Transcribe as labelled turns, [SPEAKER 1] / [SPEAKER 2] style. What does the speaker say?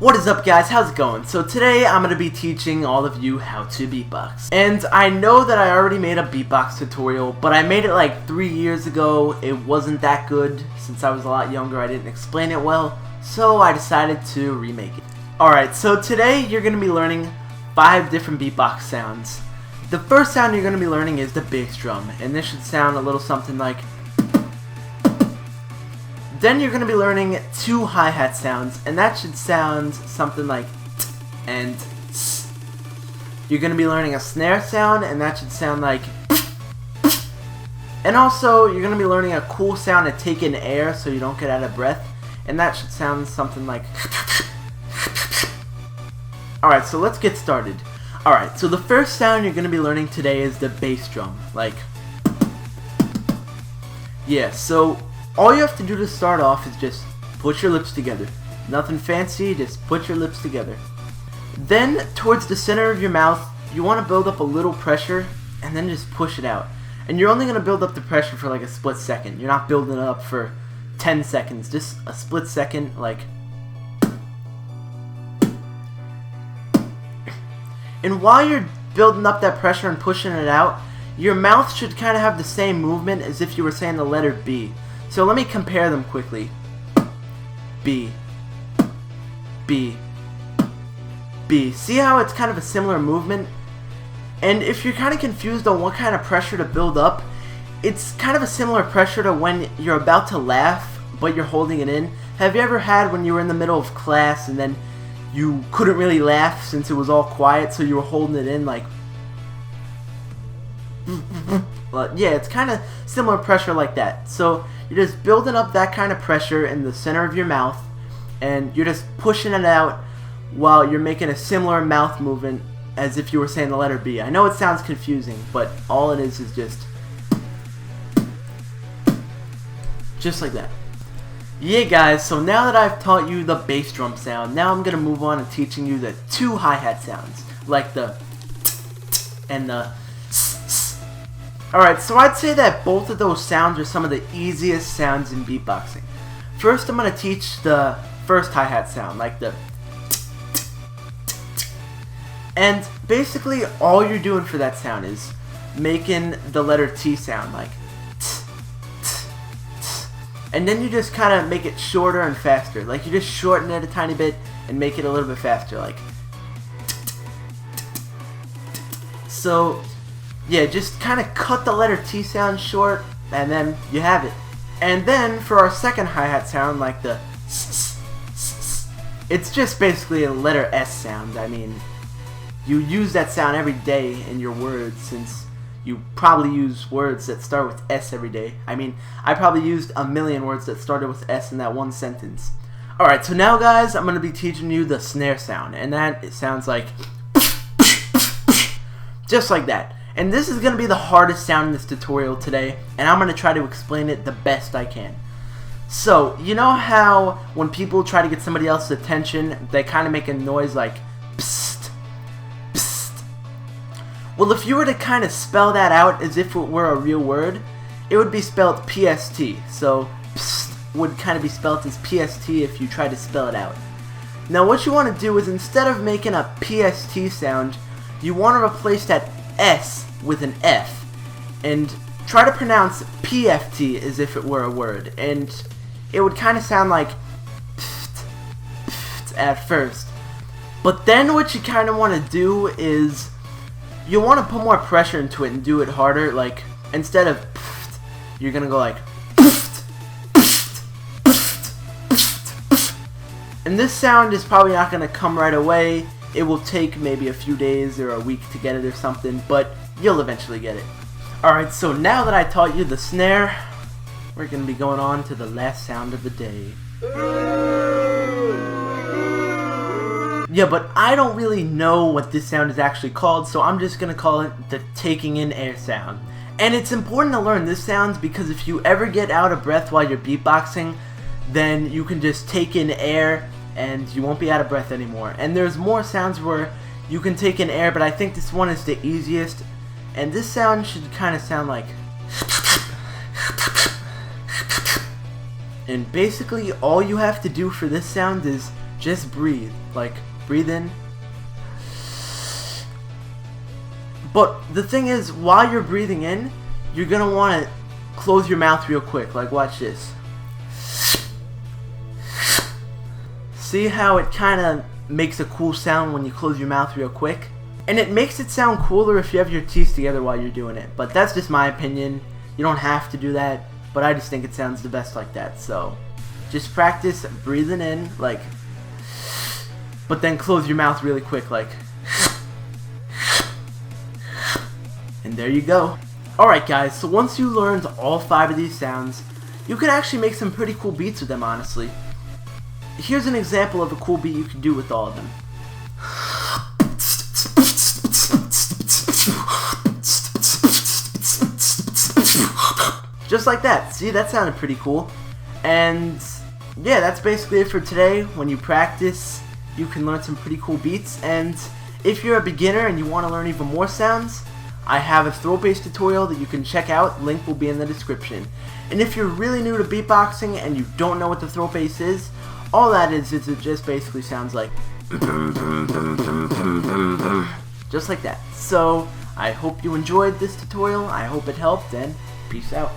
[SPEAKER 1] What is up, guys? How's it going? So today I'm going to be teaching all of you how to beatbox. And I know that I already made a beatbox tutorial, but I made it like 3 years ago. It wasn't that good. Since I was a lot younger, I didn't explain it well, so I decided to remake it. Alright, so today you're going to be learning 5 different beatbox sounds. The first sound you're going to be learning is the bass drum, and this should sound a little something like. Then you're going to be learning 2 hi-hat sounds, and that should sound something like t and s. You're going to be learning a snare sound, and that should sound like. And also, you're going to be learning a cool sound to take in air so you don't get out of breath, and that should sound something like. Alright, so let's get started. Alright, so the first sound you're going to be learning today is the bass drum, like. Yeah, so all you have to do to start off is just put your lips together. Nothing fancy, just put your lips together. Then, towards the center of your mouth, you want to build up a little pressure, and then just push it out. And you're only going to build up the pressure for like a split second. You're not building it up for 10 seconds, just a split second, like. And while you're building up that pressure and pushing it out, your mouth should kind of have the same movement as if you were saying the letter B. So let me compare them quickly. B, B, B. See how it's kind of a similar movement? And if you're kind of confused on what kind of pressure to build up, it's kind of a similar pressure to when you're about to laugh, but you're holding it in. Have you ever had when you were in the middle of class and then you couldn't really laugh since it was all quiet, so you were holding it in like. Well, yeah, it's kind of similar pressure like that. So you're just building up that kind of pressure in the center of your mouth, and you're just pushing it out while you're making a similar mouth movement as if you were saying the letter B. I know it sounds confusing, but all it is just like that. Yeah, guys, so now that I've taught you the bass drum sound, now I'm going to move on to teaching you the 2 hi-hat sounds, like the and the. Alright, so I'd say that both of those sounds are some of the easiest sounds in beatboxing. First, I'm going to teach the first hi-hat sound, like the. And basically, all you're doing for that sound is making the letter T sound, like. And then you just kind of make it shorter and faster. Like, you just shorten it a tiny bit and make it a little bit faster, like. So, yeah, just kind of cut the letter T sound short, and then you have it. And then, for our second hi-hat sound, like the it's just basically a letter S sound. I mean, you use that sound every day in your words, since you probably use words that start with S every day. I mean, I probably used a million words that started with S in that one sentence. Alright, so now, guys, I'm going to be teaching you the snare sound, and that it sounds like just like that. And this is going to be the hardest sound in this tutorial today, and I'm going to try to explain it the best I can. So, you know how when people try to get somebody else's attention, they kind of make a noise like psst, psst. Well, if you were to kind of spell that out as if it were a real word, it would be spelled PST. So, psst would kind of be spelled as PST if you try to spell it out. Now, what you want to do is, instead of making a PST sound, you want to replace that S with an F, and try to pronounce PFT as if it were a word, and it would kind of sound like pft, pft at first. But then what you kind of want to do is you want to put more pressure into it and do it harder. Like, instead of pft, you're gonna go like pft, pft, pft, pft, pft. And this sound is probably not gonna come right away. It will take maybe a few days or a week to get it or something, but you'll eventually get it. Alright, so now that I taught you the snare, we're going to be going on to the last sound of the day. Yeah, but I don't really know what this sound is actually called, so I'm just going to call it the taking in air sound. And it's important to learn this sound because if you ever get out of breath while you're beatboxing, then you can just take in air and you won't be out of breath anymore. And there's more sounds where you can take in air, but I think this one is the easiest. And this sound should kind of sound like. And basically all you have to do for this sound is just breathe. Like, breathe in. But the thing is, while you're breathing in, you're gonna want to close your mouth real quick. Like, watch this. See how it kind of makes a cool sound when you close your mouth real quick? And it makes it sound cooler if you have your teeth together while you're doing it. But that's just my opinion. You don't have to do that, but I just think it sounds the best like that. So just practice breathing in, like, but then close your mouth really quick, like. And there you go. Alright guys, so once you learned all 5 of these sounds, you can actually make some pretty cool beats with them, honestly. Here's an example of a cool beat you can do with all of them. Just like that. See, that sounded pretty cool. And yeah, that's basically it for today. When you practice, you can learn some pretty cool beats. And if you're a beginner and you want to learn even more sounds, I have a throat bass tutorial that you can check out. Link will be in the description. And if you're really new to beatboxing and you don't know what the throat bass is, all that is it just basically sounds like just like that. So I hope you enjoyed this tutorial. I hope it helped, and peace out.